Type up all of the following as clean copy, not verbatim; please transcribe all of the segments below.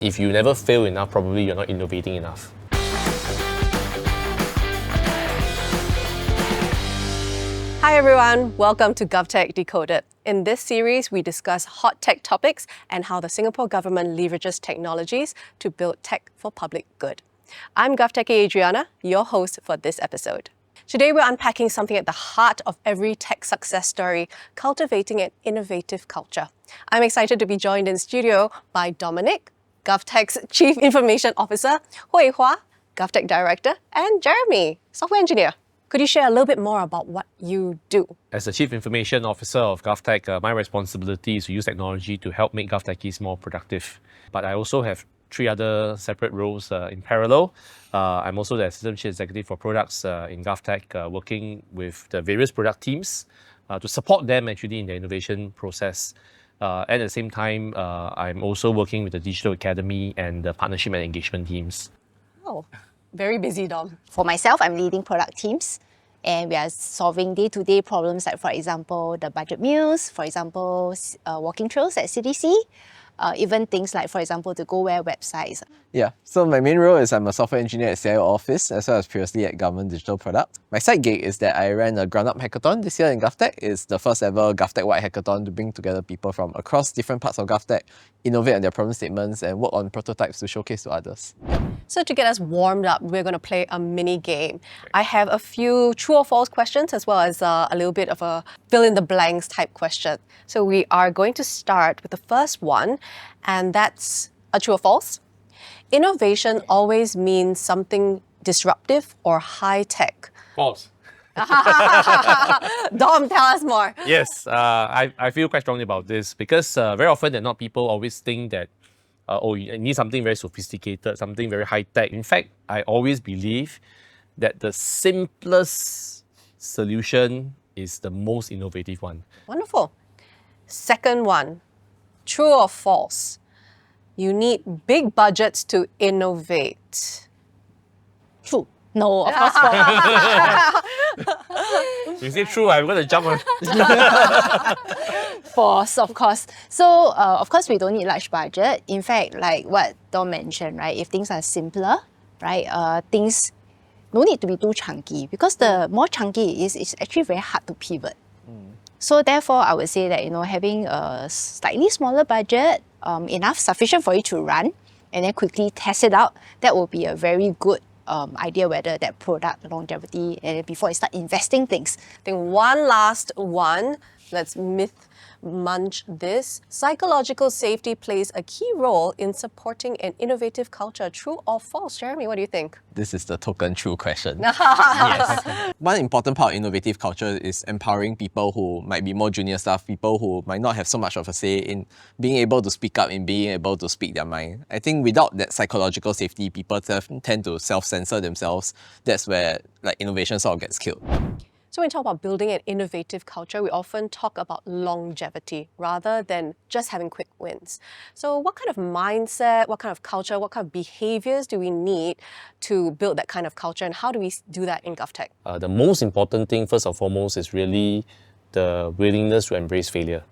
If you never fail enough, probably you're not innovating enough. Hi everyone, welcome to GovTech Decoded. In this series, we discuss hot tech topics and how the Singapore government leverages technologies to build tech for public good. I'm GovTechie Adriana, your host for this episode. Today we're unpacking something at the heart of every tech success story, cultivating an innovative culture. I'm excited to be joined in studio by Dominic, GovTech's Chief Information Officer, Hui Hua, GovTech Director, and Jeremy, Software Engineer. Could you share a little bit more about what you do? As the Chief Information Officer of GovTech, my responsibility is to use technology to help make GovTechies more productive. But I also have 3 other separate roles in parallel. I'm also the Assistant Chief Executive for Products in GovTech, working with the various product teams to support them actually in their innovation process. At the same time, I'm also working with the Digital Academy and the Partnership and Engagement teams. Oh, very busy, Dom. For myself, I'm leading product teams and we are solving day-to-day problems like, for example, the budget meals, for example, walking trails at CDC, even things like, for example, the GoWare websites. Yeah, so my main role is I'm a software engineer at CIO Office as well as previously at Government Digital Product. My side gig is that I ran a ground-up hackathon this year in GovTech. It's the first ever GovTech-wide hackathon to bring together people from across different parts of GovTech, innovate on their problem statements and work on prototypes to showcase to others. So to get us warmed up, we're going to play a mini game. I have a few true or false questions as well as a little bit of a fill-in-the-blanks type question. So we are going to start with the first one, and that's a true or false. Innovation always means something disruptive or high-tech. False. Dom, tell us more. Yes, I feel quite strongly about this because very often than not, people always think that you need something very sophisticated, something very high-tech. In fact, I always believe that the simplest solution is the most innovative one. Wonderful. Second one, true or false? You need big budgets to innovate. True. No, of course not. You say true, I'm going to jump on. False, of course. So, of course, we don't need large budget. In fact, like what Dom mentioned, right? If things are simpler, right? Things no need to be too chunky because the more chunky it is, it's actually very hard to pivot. So therefore, I would say that having a slightly smaller budget, enough sufficient for you to run, and then quickly test it out, that will be a very good idea whether that product longevity and before you start investing things. I think one last one. Let's myth munch this. Psychological safety plays a key role in supporting an innovative culture. True or false? Jeremy, what do you think? This is the token true question. Yes. One important part of innovative culture is empowering people who might be more junior staff, people who might not have so much of a say in being able to speak up, in being able to speak their mind. I think without that psychological safety, people tend to self-censor themselves. That's where innovation sort of gets killed. So when we talk about building an innovative culture, we often talk about longevity rather than just having quick wins. So what kind of mindset, what kind of culture, what kind of behaviors do we need to build that kind of culture, and how do we do that in GovTech? The most important thing, first and foremost, is really the willingness to embrace failure.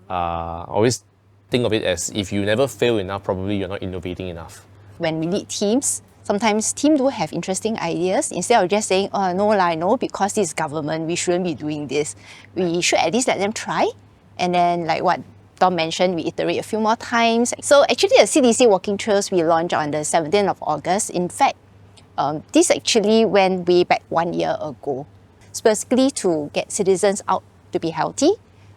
Always think of it as if you never fail enough, probably you're not innovating enough. When we lead teams, sometimes teams do have interesting ideas. Instead of just saying, oh, no, because this is government, we shouldn't be doing this. We should at least let them try. And then like what Dom mentioned, we iterate a few more times. So actually the CDC walking trails we launched on the 17th of August. In fact, this actually went way back 1 year ago, specifically to get citizens out to be healthy,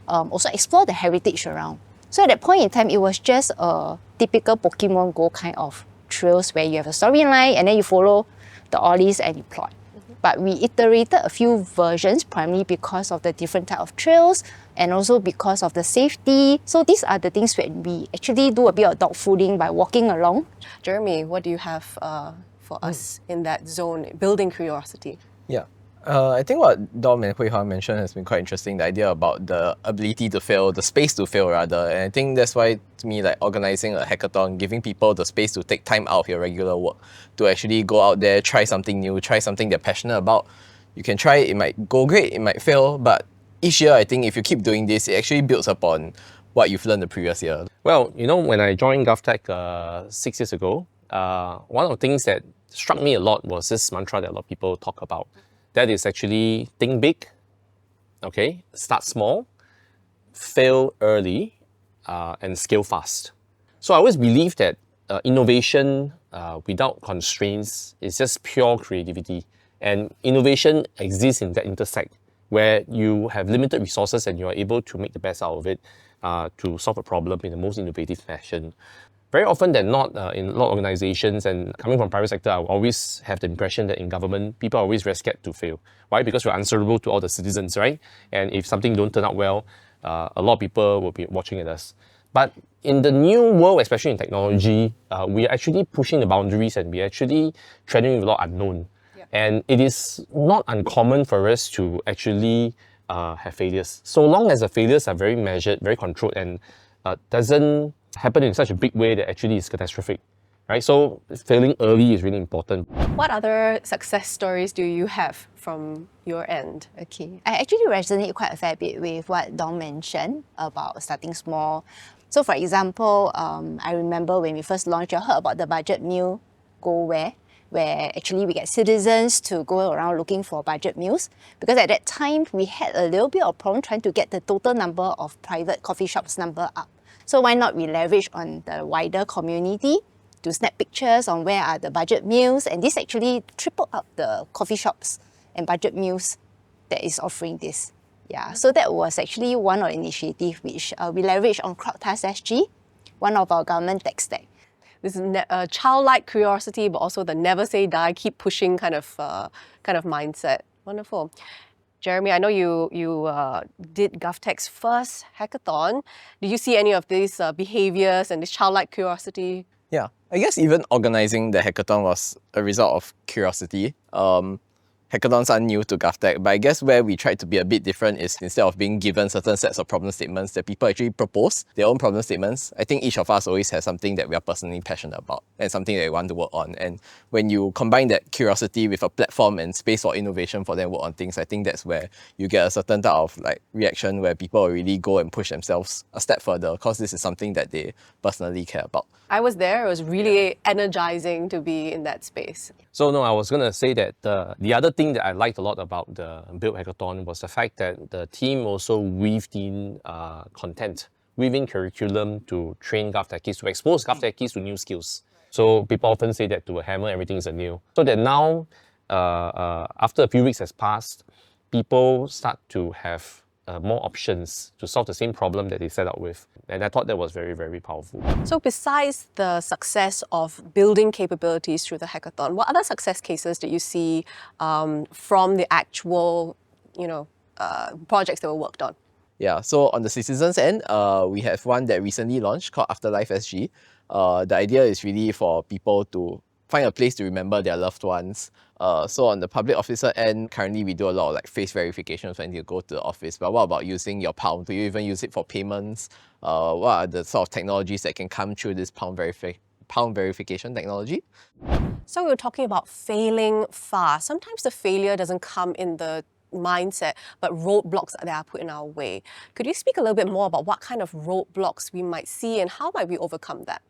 also explore the heritage around. So at that point in time, it was just a typical Pokemon Go kind of trails where you have a storyline and then you follow the ollies and you plot. But we iterated a few versions primarily because of the different type of trails and also because of the safety. So these are the things that we actually do a bit of dog fooding by walking along. Jeremy, what do you have for us in that zone, building curiosity? Yeah. I think what Dom and Hui Hua mentioned has been quite interesting, the idea about the ability to fail, the space to fail rather. And I think that's why, to me, organizing a hackathon, giving people the space to take time out of your regular work, to actually go out there, try something new, try something they're passionate about. You can try it might go great, it might fail, but each year I think if you keep doing this, it actually builds upon what you've learned the previous year? Well, you know, when I joined GovTech 6 years ago, one of the things that struck me a lot was this mantra that a lot of people talk about. That is actually think big, okay, start small, fail early, and scale fast. So I always believe that innovation without constraints is just pure creativity. And innovation exists in that intersect where you have limited resources and you are able to make the best out of it to solve a problem in the most innovative fashion. Very often than not, in a lot of organizations and coming from private sector, I always have the impression that in government, people are always very scared to fail. Why? Because we're answerable to all the citizens, right? And if something don't turn out well, a lot of people will be watching at us. But in the new world, especially in technology, we are actually pushing the boundaries and we're actually treading with a lot unknown. And it is not uncommon for us to actually have failures. So long as the failures are very measured, very controlled, and doesn't happen in such a big way that actually is catastrophic, right? So failing early is really important. What other success stories do you have from your end? Okay, I actually resonate quite a fair bit with what Dom mentioned about starting small. So for example, I remember when we first launched, I heard about the budget meal Go where actually we get citizens to go around looking for budget meals, because at that time we had a little bit of problem trying to get the total number of private coffee shops number up. So why not we leverage on the wider community to snap pictures on where are the budget meals, and this actually tripled up the coffee shops and budget meals that is offering this. Yeah, so that was actually one of the initiatives which we leveraged on GovTech.sg, one of our government tech stack. This is childlike curiosity, but also the never say die, keep pushing kind of mindset. Wonderful. Jeremy, I know you did GovTech's first hackathon. Did you see any of these behaviors and this childlike curiosity? Yeah, I guess even organizing the hackathon was a result of curiosity. Hackathons are new to GovTech, but I guess where we tried to be a bit different is instead of being given certain sets of problem statements, that people actually propose their own problem statements. I think each of us always has something that we are personally passionate about and something that we want to work on. And when you combine that curiosity with a platform and space for innovation for them to work on things, I think that's where you get a certain type of reaction where people really go and push themselves a step further because this is something that they personally care about. I was there. It was really energizing to be in that space. So no, I was going to say that the other thing that I liked a lot about the Build Hackathon was the fact that the team also weaved in content, weaving curriculum to train GovTechies, to expose GovTechies to new skills. So people often say that to a hammer, everything is a nail. So that now, after a few weeks has passed, people start to have more options to solve the same problem that they set out with. And I thought that was very, very powerful. So besides the success of building capabilities through the hackathon, what other success cases did you see from the actual, projects that were worked on? Yeah, so on the citizens end, we have one that recently launched called Afterlife SG. The idea is really for people to find a place to remember their loved ones. So on the public officer end, currently we do a lot of face verifications when you go to the office. But what about using your palm? Do you even use it for payments? What are the sort of technologies that can come through this palm verification technology? So we were talking about failing fast. Sometimes the failure doesn't come in the mindset, but roadblocks that are put in our way. Could you speak a little bit more about what kind of roadblocks we might see and how might we overcome that?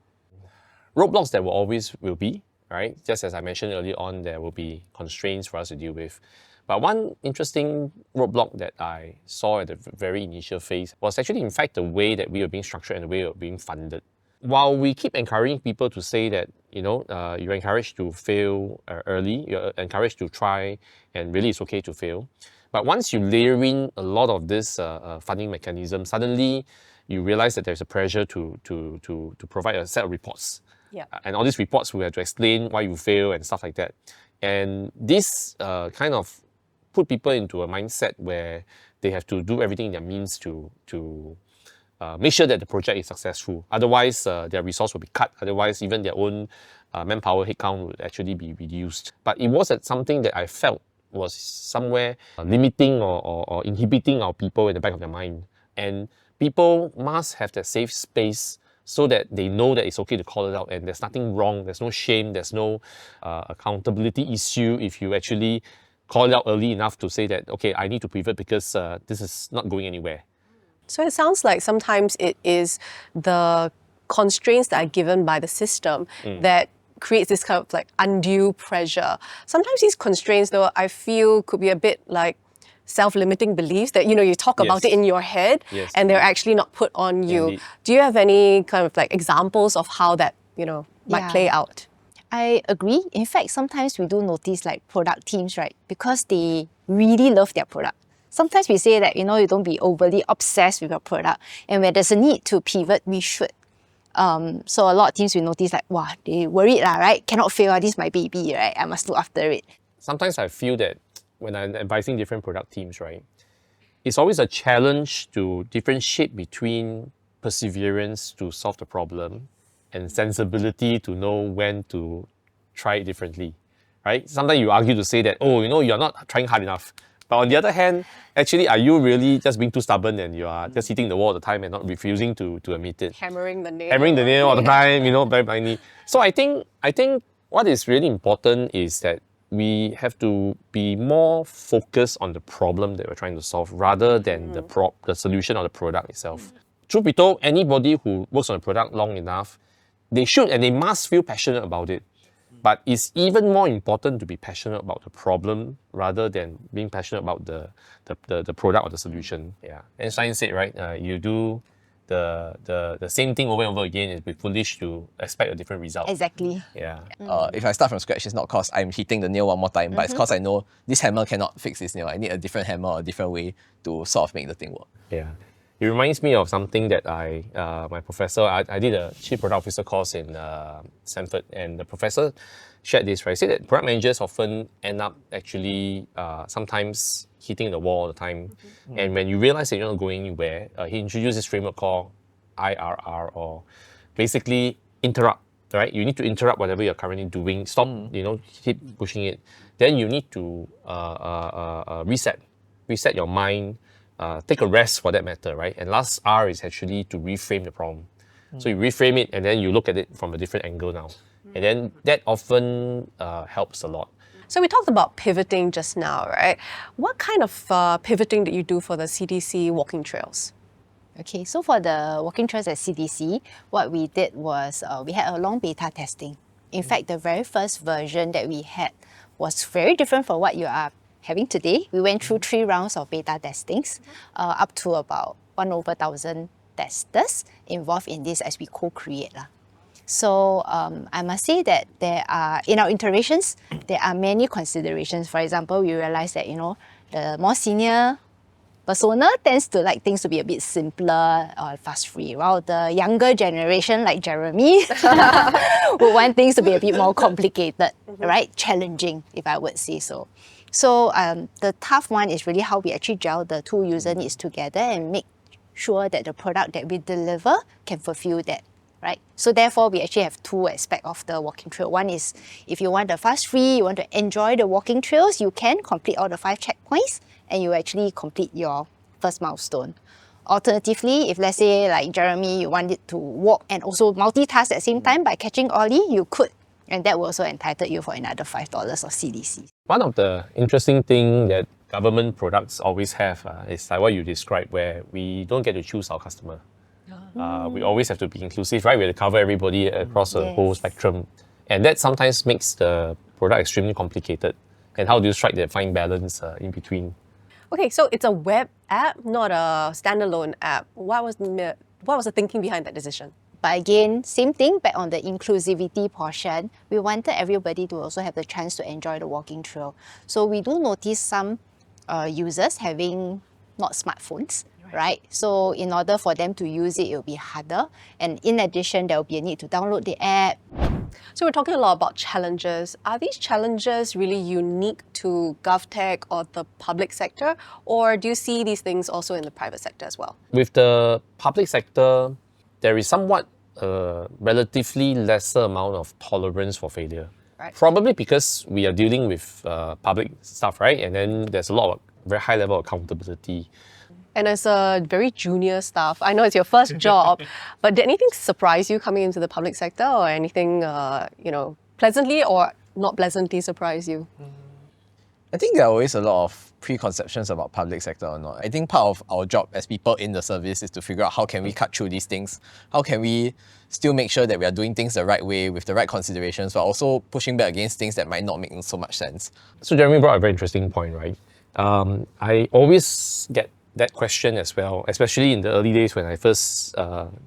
Roadblocks there will be, right? Just as I mentioned earlier on, there will be constraints for us to deal with. But one interesting roadblock that I saw at the very initial phase was actually, in fact, the way that we were being structured and the way we were being funded. While we keep encouraging people to say that, you're encouraged to fail early, you're encouraged to try, and really it's okay to fail. But once you layer in a lot of this funding mechanism, suddenly you realize that there's a pressure to provide a set of reports. Yeah. And all these reports, we have to explain why you fail and stuff like that. And this kind of put people into a mindset where they have to do everything in their means to make sure that the project is successful. Otherwise, their resource will be cut. Otherwise, even their own manpower headcount would actually be reduced. But it was something that I felt was somewhere limiting or inhibiting our people in the back of their mind. And people must have that safe space so that they know that it's okay to call it out and there's nothing wrong, there's no shame, there's no accountability issue if you actually call it out early enough to say that, okay, I need to pivot because this is not going anywhere. So it sounds like sometimes it is the constraints that are given by the system that creates this kind of like undue pressure. Sometimes these constraints, though, I feel could be a bit like self-limiting beliefs that, you talk about it in your head and they're actually not put on you. Indeed. Do you have any kind of like examples of how that, might play out? I agree. In fact, sometimes we do notice like product teams, right? Because they really love their product. Sometimes we say that, you don't be overly obsessed with your product. And where there's a need to pivot, we should. So a lot of teams we notice like, wow, they worried, right? Cannot fail, this is my baby, right? I must look after it. Sometimes I feel that when I'm advising different product teams, right, it's always a challenge to differentiate between perseverance to solve the problem and sensibility to know when to try it differently, right? Sometimes you argue to say that, you're not trying hard enough. But on the other hand, actually, are you really just being too stubborn and you are just hitting the wall all the time and not refusing to admit it? Hammering the nail. Hammering the nail all the time, very blindly. So I think what is really important is that we have to be more focused on the problem that we're trying to solve rather than the solution or the product itself. Truth be told, anybody who works on a product long enough, they should and they must feel passionate about it. But it's even more important to be passionate about the problem rather than being passionate about the product or the solution. Yeah. Einstein said, right, you do the same thing over and over again, it'd be foolish to expect a different result. Exactly. Yeah. If I start from scratch, it's not because I'm hitting the nail one more time, but it's because I know this hammer cannot fix this nail. I need a different hammer or a different way to sort of make the thing work. Yeah. It reminds me of something that my professor, I did a Chief Product Officer course in Stanford, and the professor shared this, right? He said that product managers often end up actually sometimes hitting the wall all the time. And when you realize that you're not going anywhere, he introduced this framework called IRR, or basically interrupt, right? You need to interrupt whatever you're currently doing, stop, keep pushing it. Then you need to reset your mind, take a rest for that matter, right? And last R is actually to reframe the problem. So you reframe it and then you look at it from a different angle now. And then that often helps a lot. So we talked about pivoting just now, right? What kind of pivoting did you do for the CDC walking trails? Okay, so for the walking trails at CDC, what we did was we had a long beta testing. In fact, the very first version that we had was very different from what you are having today. We went through 3 rounds of beta testings, up to about 1/1,000 testers involved in this as we co-create. So I must say that in our iterations, there are many considerations. For example, we realized that, the more senior persona tends to like things to be a bit simpler or fuss-free, while the younger generation, like Jeremy, would want things to be a bit more complicated, right? Challenging, if I would say so. So the tough one is really how we actually gel the 2 user needs together and make sure that the product that we deliver can fulfill that, right? So therefore, we actually have 2 aspects of the walking trail. One is if you want the fast-free, you want to enjoy the walking trails, you can complete all the 5 checkpoints and you actually complete your first milestone. Alternatively, if let's say like Jeremy, you wanted to walk and also multitask at the same time by catching Ollie, you could. And that will also entitle you for another $5 of CDC. One of the interesting things that government products always have is like what you described, where we don't get to choose our customer. We always have to be inclusive, right? We have to cover everybody across the whole spectrum. And that sometimes makes the product extremely complicated. And how do you strike that fine balance in between? Okay, so it's a web app, not a standalone app. What was the thinking behind that decision? But again, same thing, but on the inclusivity portion, we wanted everybody to also have the chance to enjoy the walking trail. So we do notice some users having not smartphones, right? So in order for them to use it, it will be harder. And in addition, there will be a need to download the app. So we're talking a lot about challenges. Are these challenges really unique to GovTech or the public sector? Or do you see these things also in the private sector as well? With the public sector, there is somewhat relatively lesser amount of tolerance for failure. Right. Probably because we are dealing with public stuff, right? And then there's a lot of very high level of accountability. And as a very junior staff, I know it's your first job, but did anything surprise you coming into the public sector, or anything, pleasantly or not pleasantly surprise you? I think there are always a lot of preconceptions about public sector or not. I think part of our job as people in the service is to figure out how can we cut through these things, how can we still make sure that we are doing things the right way with the right considerations, but also pushing back against things that might not make so much sense. So Jeremy brought a very interesting point, right? I always get that question as well, especially in the early days when I first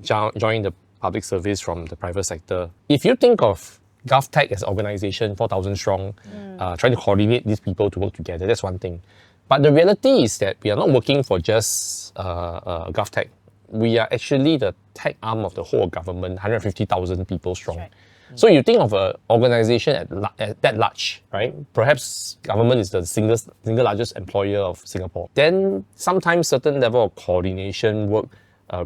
joined the public service from the private sector. If you think of GovTech as an organization, 4,000 strong, trying to coordinate these people to work together, that's one thing. But the reality is that we are not working for just GovTech. We are actually the tech arm of the whole government, 150,000 people strong. Right. So you think of an organization at that large, right? Perhaps government is the single largest employer of Singapore. Then sometimes certain level of coordination work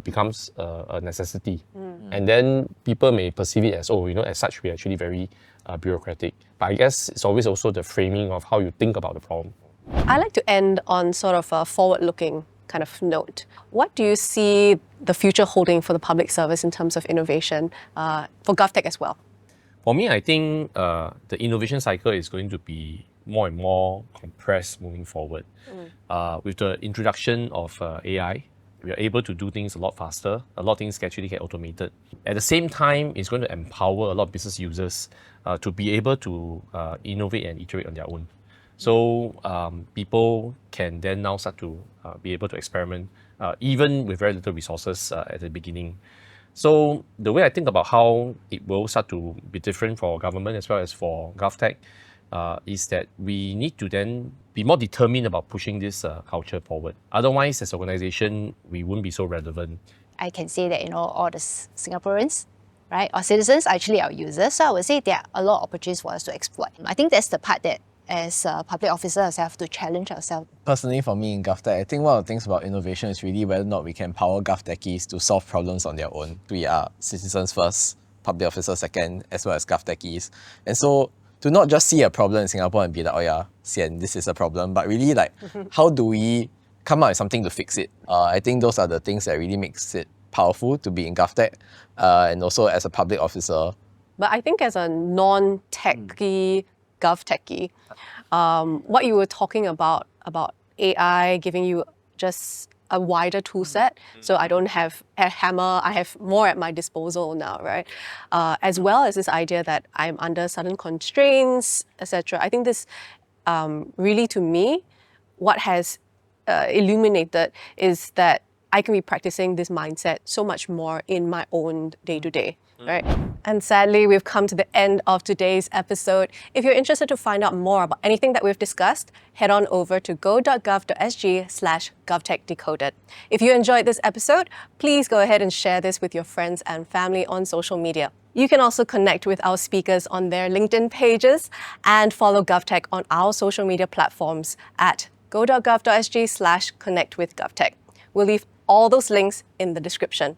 becomes a necessity. And then people may perceive it as, as such, we're actually very bureaucratic. But I guess it's always also the framing of how you think about the problem. I like to end on sort of a forward-looking kind of note. What do you see the future holding for the public service in terms of innovation for GovTech as well? For me, I think the innovation cycle is going to be more and more compressed moving forward. With the introduction of AI, we are able to do things a lot faster. A lot of things actually get automated. At the same time, it's going to empower a lot of business users to be able to innovate and iterate on their own. So people can then now start to be able to experiment, even with very little resources at the beginning. So the way I think about how it will start to be different for government as well as for GovTech is that we need to then be more determined about pushing this culture forward. Otherwise, as an organization, we won't be so relevant. I can say that, all the Singaporeans, right, or citizens are actually our users. So I would say there are a lot of opportunities for us to exploit. I think that's the part that as public officers have to challenge ourselves. Personally, for me in GovTech, I think one of the things about innovation is really whether or not we can empower GovTechies to solve problems on their own. We are citizens first, public officers second, as well as GovTechies. And so to not just see a problem in Singapore and be like, oh yeah, sian, this is a problem, but really like, how do we come up with something to fix it? I think those are the things that really makes it powerful to be in GovTech and also as a public officer. But I think as a non-techie GovTechie, what you were talking about AI giving you just a wider tool set, so I don't have a hammer, I have more at my disposal now, right? As well as this idea that I'm under certain constraints, etc. I think this really, to me, what has illuminated is that I can be practicing this mindset so much more in my own day-to-day, right? And sadly, we've come to the end of today's episode. If you're interested to find out more about anything that we've discussed, head on over to go.gov.sg/GovTechDecoded. If you enjoyed this episode, please go ahead and share this with your friends and family on social media. You can also connect with our speakers on their LinkedIn pages and follow GovTech on our social media platforms at go.gov.sg/connectwithgovtech. We'll leave all those links in the description.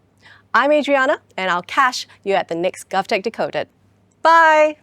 I'm Adriana, and I'll catch you at the next GovTech Decoded. Bye!